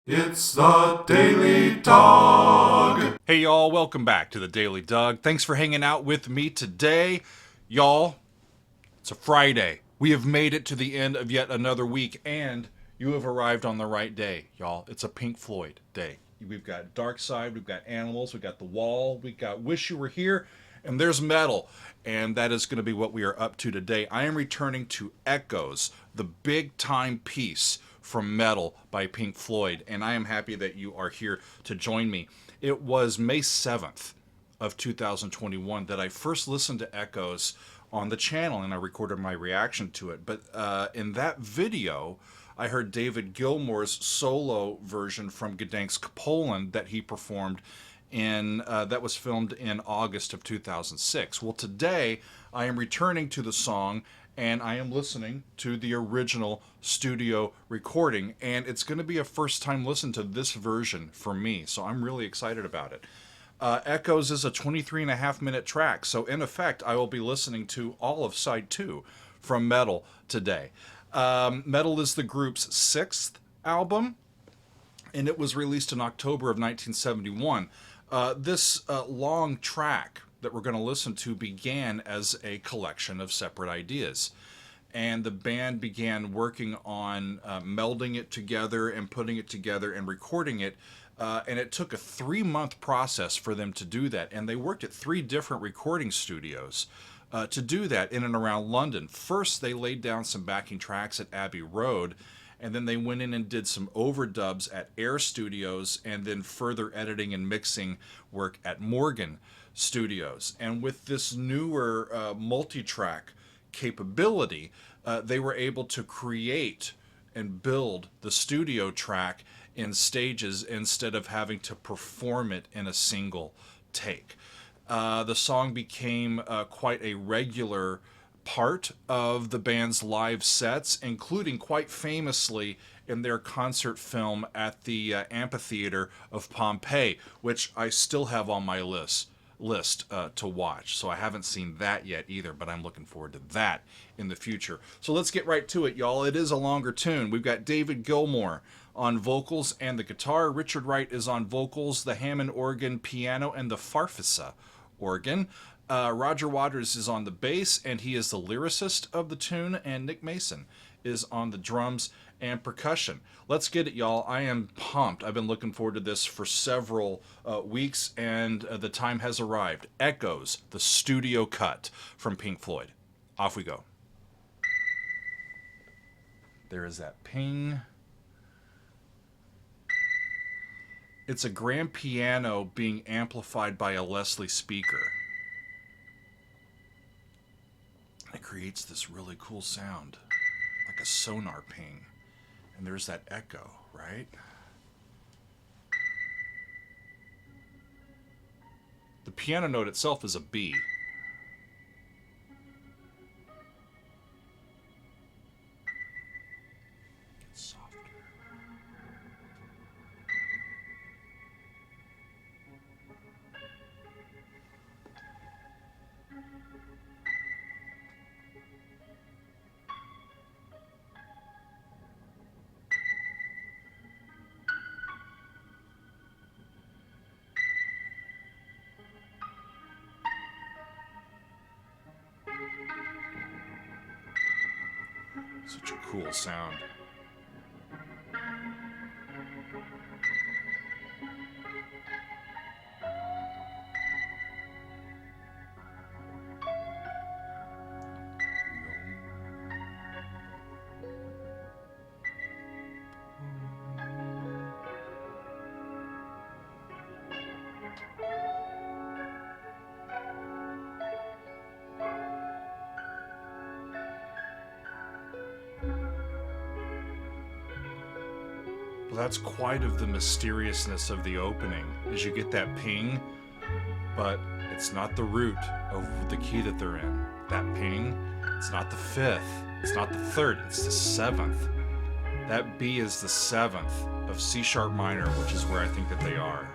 It's the Daily Dog. Hey y'all, welcome back to the Daily Doug. Thanks for hanging out with me today. Y'all, it's a Friday. We have made it to the end of yet another week, and you have arrived on the right day, y'all. It's a Pink Floyd day. We've got Dark Side, we've got Animals, we've got The Wall, we've got Wish You Were Here, and there's Meddle. And that is going to be what we are up to today. I am returning to Echoes, the big time piece from Meddle by Pink Floyd, and I am happy that you are here to join me. It was May 7th of 2021 that I first listened to Echoes on the channel, and I recorded my reaction to it. But in that video, I heard David Gilmour's solo version from Gdansk, Poland that he performed in that was filmed in August of 2006. Well, today I am returning to the song and I am listening to the original studio recording, and it's going to be a first time listen to this version for me, so I'm really excited about it. Echoes is a 23.5-minute track, so in effect I will be listening to all of side 2 from Meddle today. Meddle is the group's 6th album, and it was released in October of 1971. This long track that we're going to listen to began as a collection of separate ideas. And the band began working on melding it together and putting it together and recording it. And it took a 3-month process for them to do that. And they worked at 3 different recording studios to do that in and around London. First, they laid down some backing tracks at Abbey Road, and then they went in and did some overdubs at Air Studios, and then further editing and mixing work at Morgan Studios. And with this newer multi-track capability, they were able to create and build the studio track in stages instead of having to perform it in a single take. The song became quite a regular part of the band's live sets, including quite famously in their concert film at the amphitheater of Pompeii, which I still have on my list to watch. So I haven't seen that yet either, but I'm looking forward to that in the future. So let's get right to it, y'all. It is a longer tune. We've got David Gilmour on vocals and the guitar. Richard Wright is on vocals, the Hammond organ, piano, and the Farfisa organ. Roger Waters is on the bass, and he is the lyricist of the tune, and Nick Mason is on the drums and percussion. Let's get it, y'all. I am pumped. I've been looking forward to this for several weeks, and the time has arrived. Echoes, the studio cut from Pink Floyd. Off we go. There is that ping. It's a grand piano being amplified by a Leslie speaker. It creates this really cool sound, like a sonar ping. And there's that echo, right? The piano note itself is a B. It's softer. Such a cool sound. Well, that's quite of the mysteriousness of the opening, is you get that ping, but it's not the root of the key that they're in. That ping, it's not the 5th, it's not the 3rd, it's the 7th. That B is the 7th of C sharp minor, which is where I think that they are.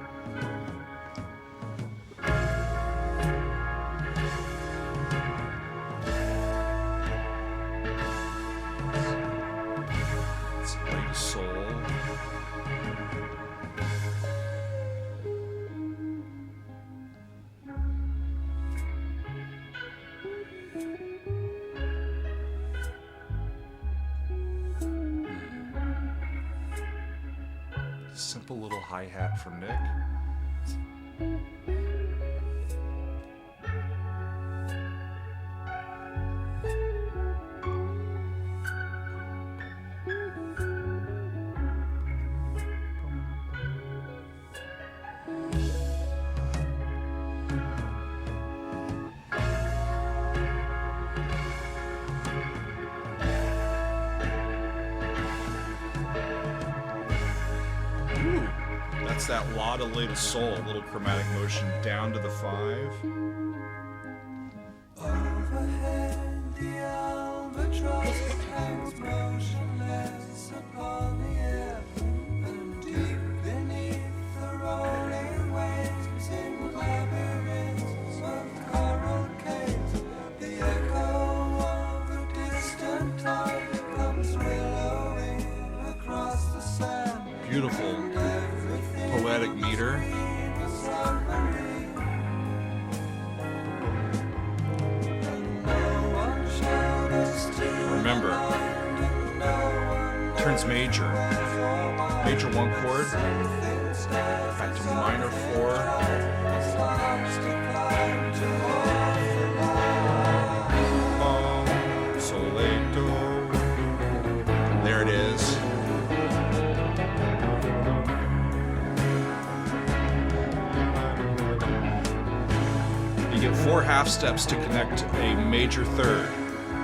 It's late soul. Simple little hi-hat from Nick. That's that La de La Soul, a little chromatic motion down to the 5. Overhead, the albatross hangs motionless upon the air, and deep beneath the rolling waves, in labyrinths of coral caves, the echo of a distant tide comes willowing across the sand. Beautiful, poetic meter. Remember, turns major. Major 1 chord, back to minor 4. Sol, la, do. There it is. You get 4 half steps to connect a major 3rd.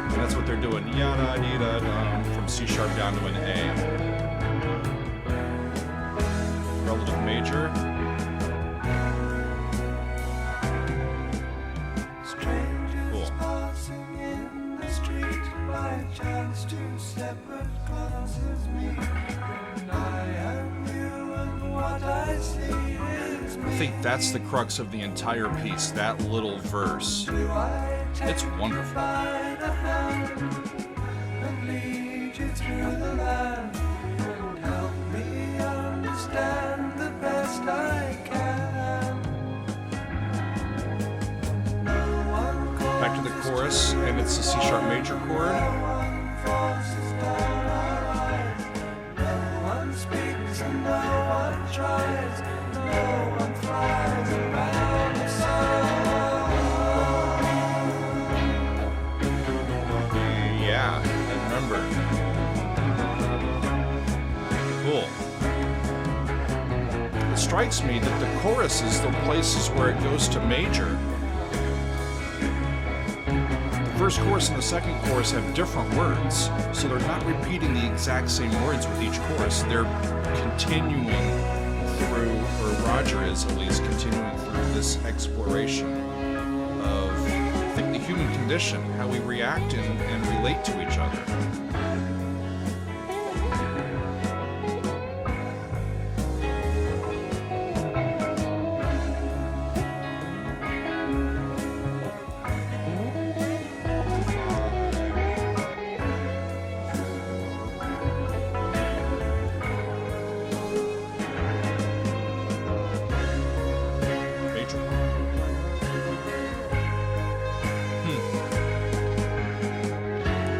And that's what they're doing. Yada dee da from C sharp down to an A. Relative major. Cool. Passing in the street, by chance 2 separate classes meet, and I am you, and what I see is me. I think that's the crux of the entire piece, that little verse. It's wonderful. And lead you through the land, and help me understand the best I can. No one calls Back to the chorus, and it's a C sharp major chord. no one forces down our eyes. No one speaks and no one tries. No one flies around the sun. Yeah, I remember. Cool. It strikes me that the chorus is the places where it goes to major. The first chorus and the second chorus have different words, so they're not repeating the exact same words with each chorus. They're continuing through, or Roger is at least continuing through this exploration of, I think, the human condition, how we react and relate to each other.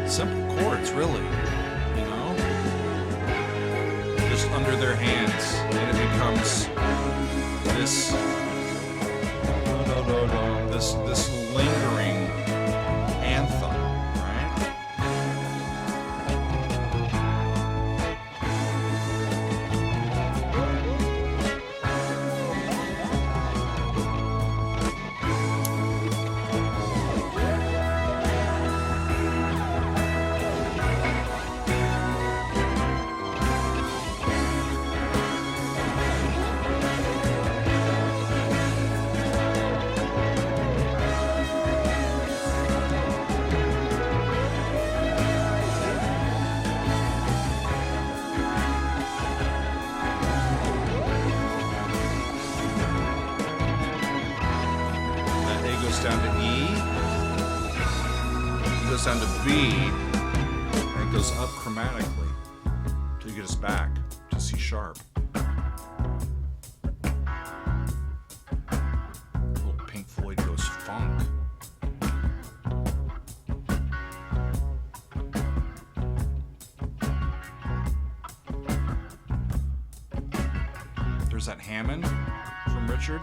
Simple chords, really, you know? Just under their hands, and it becomes this, this lingering anthem, right? Down to E, it goes down to B, and it goes up chromatically till you get us back to C sharp. Little Pink Floyd goes funk. was that Hammond from Richard?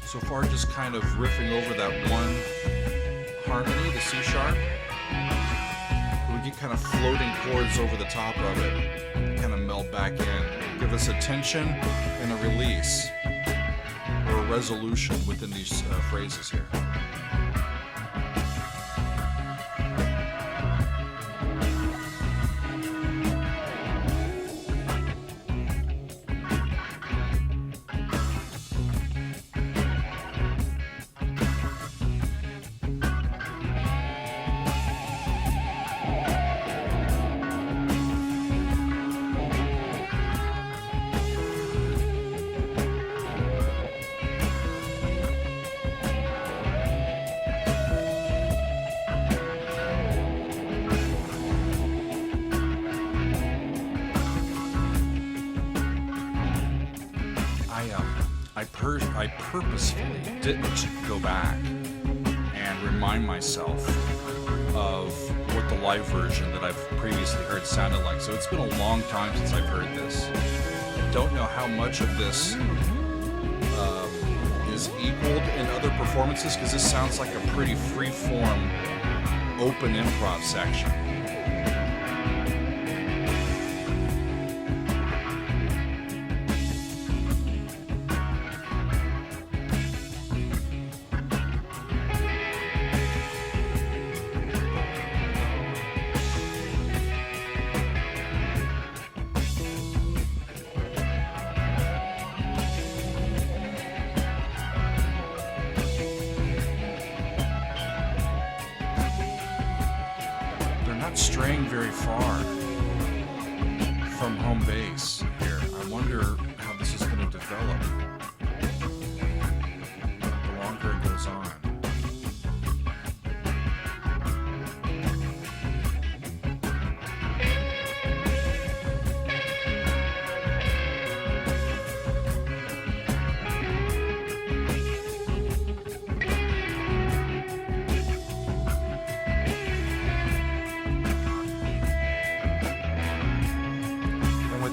So far, just kind of riffing over that one harmony, the C sharp. We get kind of floating chords over the top of it, kind of meld back in. Give us a tension and a release, or a resolution within these phrases here. I purposefully didn't go back and remind myself of what the live version that I've previously heard sounded like. So it's been a long time since I've heard this. Don't know how much of this is equaled in other performances, because this sounds like a pretty free-form, open improv section. Straying very far from home base here. I wonder how this is going to develop the longer it goes on.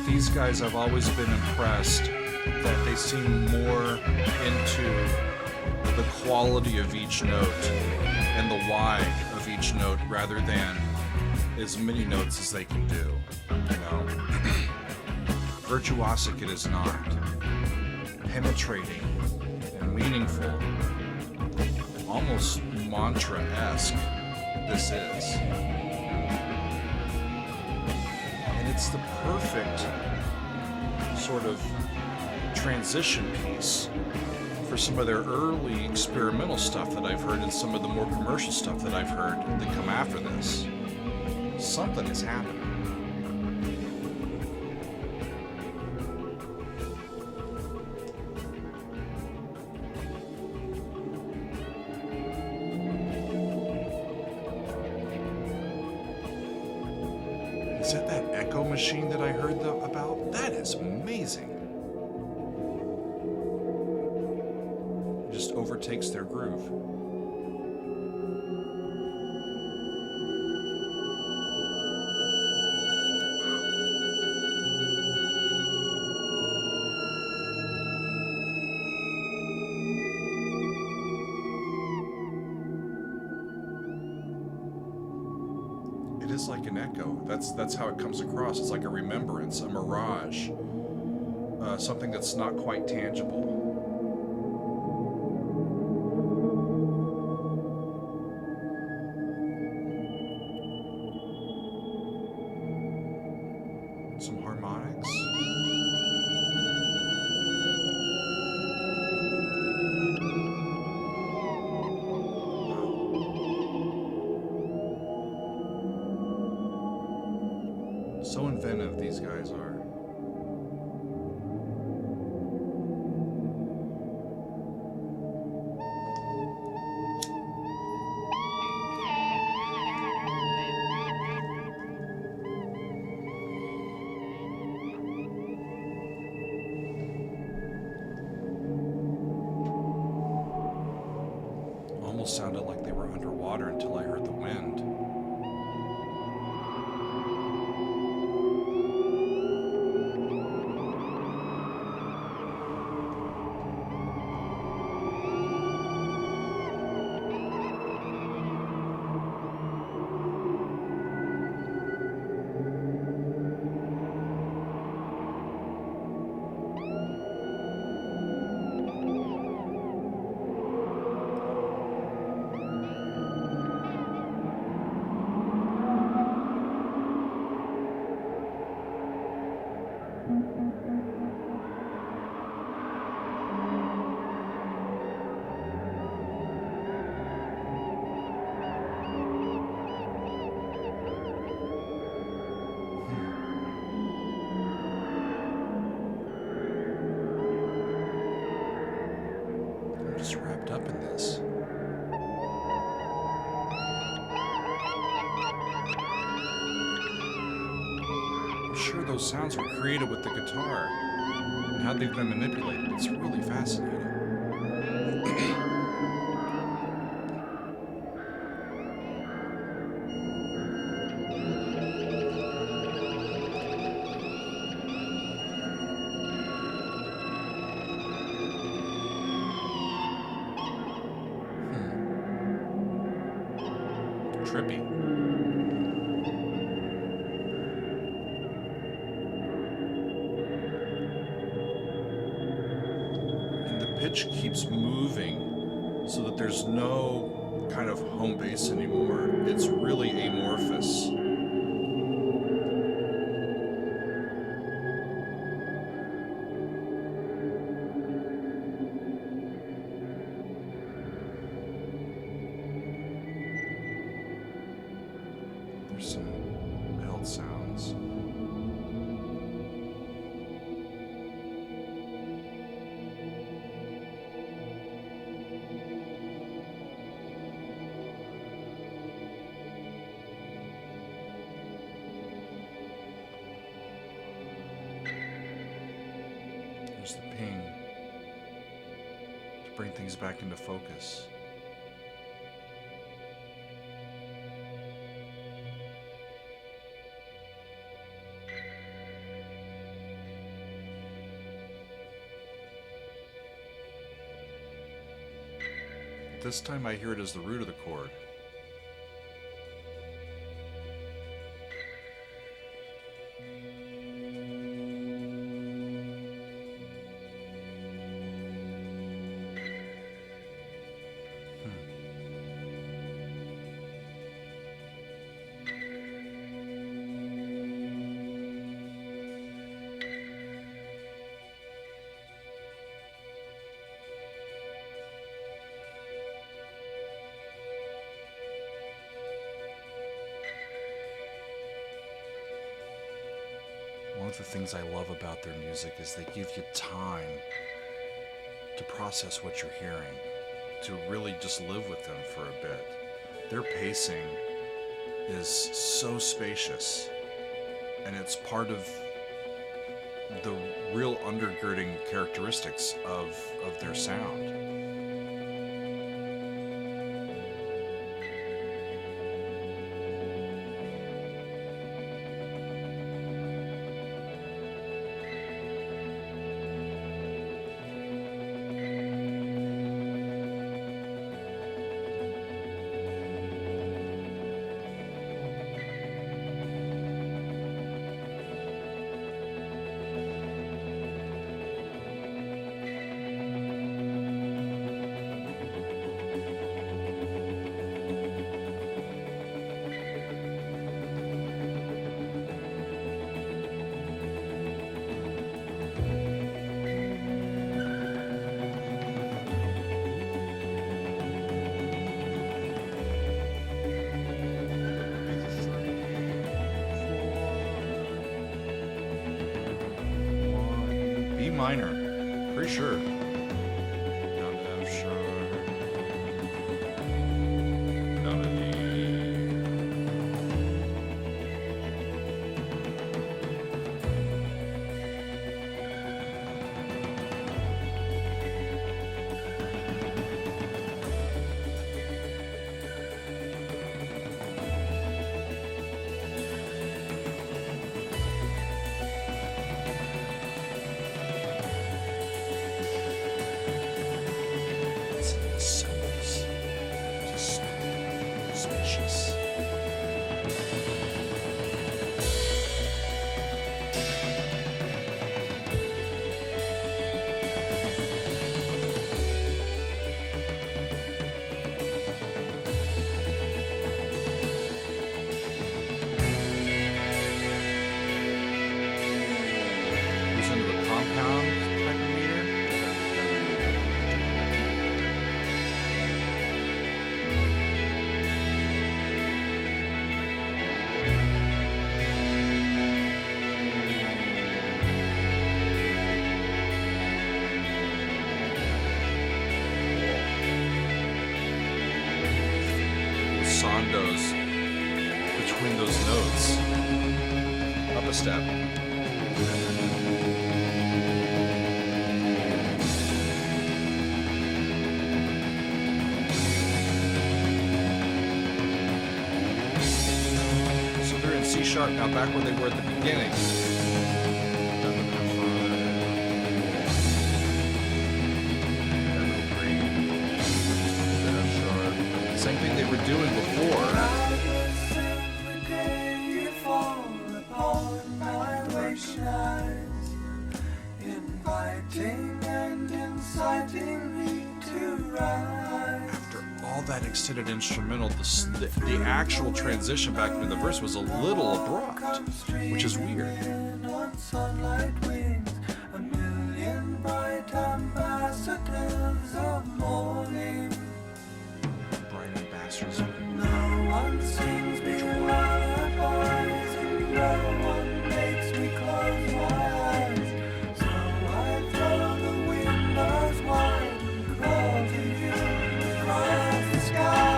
These guys, I've always been impressed that they seem more into the quality of each note and the why of each note rather than as many notes as they can do. You know, virtuosic it is not. Penetrating and meaningful, almost mantra-esque this is. It's the perfect sort of transition piece for some of their early experimental stuff that I've heard and some of the more commercial stuff that I've heard that come after this. Something is happening. Is that that echo machine that I heard about? That is amazing. It just overtakes their groove. It is like an echo. That's how it comes across. It's like a remembrance, a mirage, something that's not quite tangible. Some harmonics. So inventive these guys are. almost sounded like they were underwater until I heard the wind. Wrapped up in this. I'm sure those sounds were created with the guitar and how they've been manipulated. It's really fascinating. Trippy. And the pitch keeps moving so that there's no kind of home base anymore. It's really amorphous. There's some held sounds. There's the ping to bring things back into focus. This time I hear it as the root of the chord. One of the things I love about their music is they give you time to process what you're hearing, to really just live with them for a bit. Their pacing is so spacious, and it's part of the real undergirding characteristics of their sound. Minor, pretty sure. Down to F sharp. Down to D. between those notes. Up a step. So they're in C sharp now, back where they were at the beginning. Same thing they were doing before. Every day you fall upon my waking eyes, inviting and inciting me to rise. After all that extended instrumental, the actual transition back into the verse was a little abrupt, which is weird. On sunlight wings, a million bright ambassadors of morning. Bright ambassadors. No one sings me lullabies, and no one makes me close my eyes. So I throw the windows wide and call to you across the sky.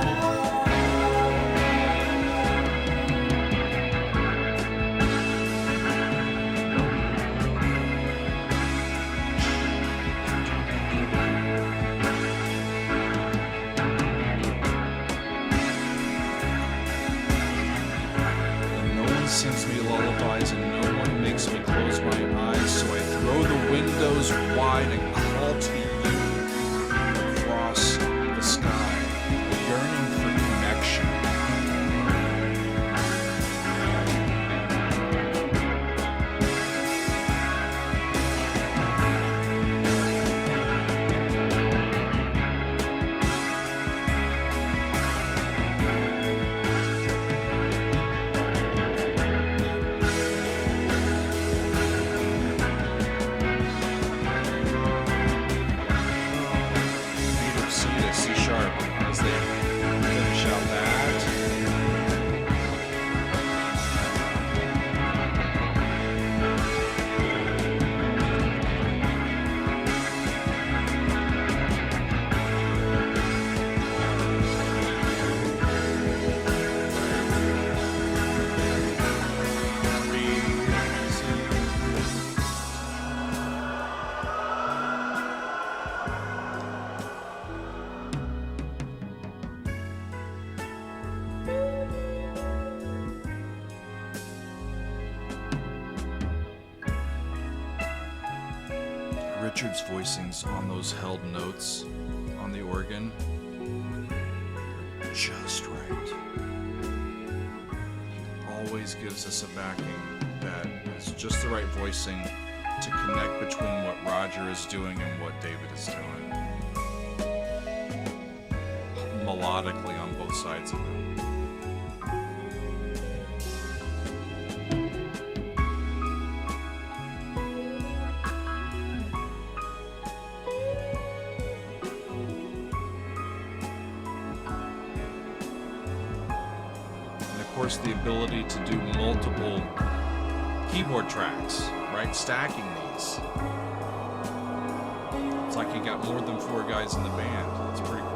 Sings me lullabies and no one makes me close my eyes, so I throw the windows wide and call to you across the sky, yearning for connection. Richard's voicings on those held notes on the organ are just right. He always gives us a backing that is just the right voicing to connect between what Roger is doing and what David is doing. Melodically on both sides of it. Of course, the ability to do multiple keyboard tracks, right? Stacking these. It's like you got more than 4 guys in the band. It's pretty cool.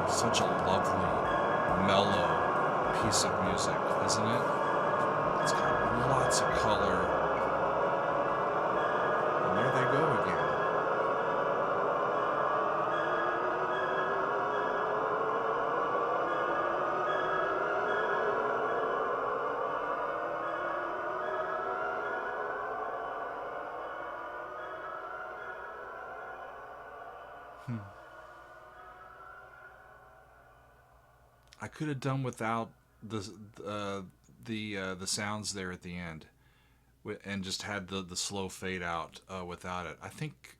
Such a lovely, mellow piece of music, isn't it? It's got lots of color. And there they go again. I could have done without the sounds there at the end, and just had the slow fade out without it. I think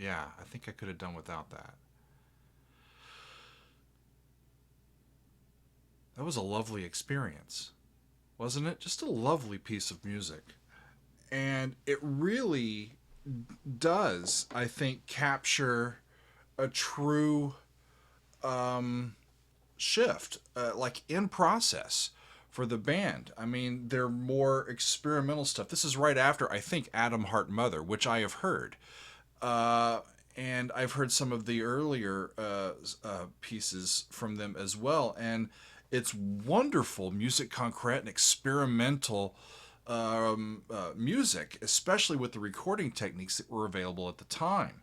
I could have done without that. That was a lovely experience, wasn't it? Just a lovely piece of music. And it really does, I think, capture a true shift, like in process for the band. I mean, they're more experimental stuff. This is right after, I think, Atom Heart Mother, which I have heard. Uh, and I've heard some of the earlier pieces from them as well. And it's wonderful musique concrète and experimental music, especially with the recording techniques that were available at the time.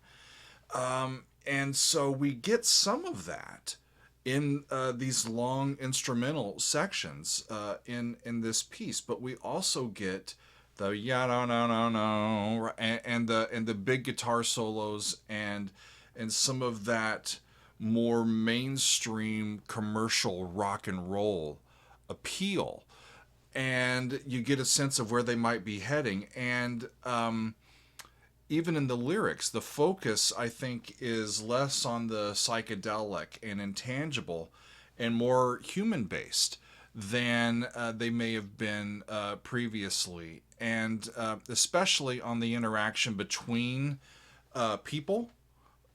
And so we get some of that in these long instrumental sections in this piece, but we also get the ya no no no no and the big guitar solos and some of that more mainstream commercial rock and roll appeal, and you get a sense of where they might be heading. And even in the lyrics, the focus, I think, is less on the psychedelic and intangible and more human based than they may have been previously. And especially on the interaction between people,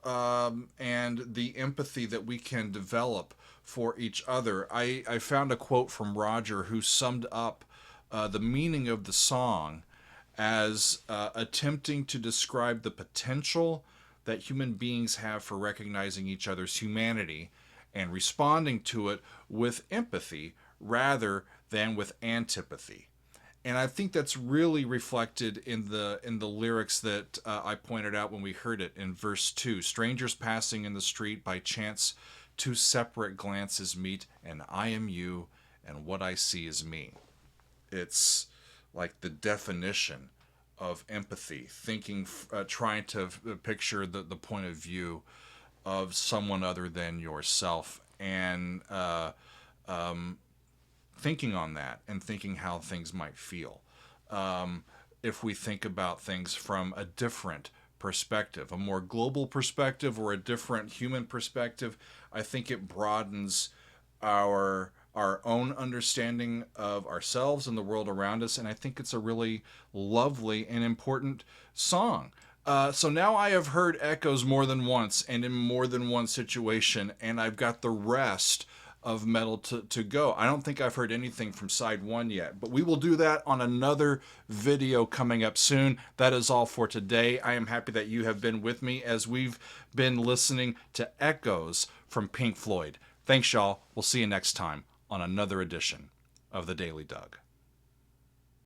and the empathy that we can develop for each other. I found a quote from Roger who summed up the meaning of the song as attempting to describe the potential that human beings have for recognizing each other's humanity and responding to it with empathy rather than with antipathy. And I think that's really reflected in the lyrics that I pointed out when we heard it in verse 2. Strangers passing in the street, by chance two separate glances meet, and I am you, and what I see is me. It's like the definition of empathy, thinking, trying to picture the point of view of someone other than yourself, and thinking on that and thinking how things might feel. If we think about things from a different perspective, a more global perspective or a different human perspective, I think it broadens our own understanding of ourselves and the world around us, and I think it's a really lovely and important song. So now I have heard Echoes more than once and in more than one situation, and I've got the rest of Meddle to go. I don't think I've heard anything from side one yet, but we will do that on another video coming up soon. That is all for today. I am happy that you have been with me as we've been listening to Echoes from Pink Floyd. Thanks, y'all. We'll see you next time on another edition of The Daily Doug.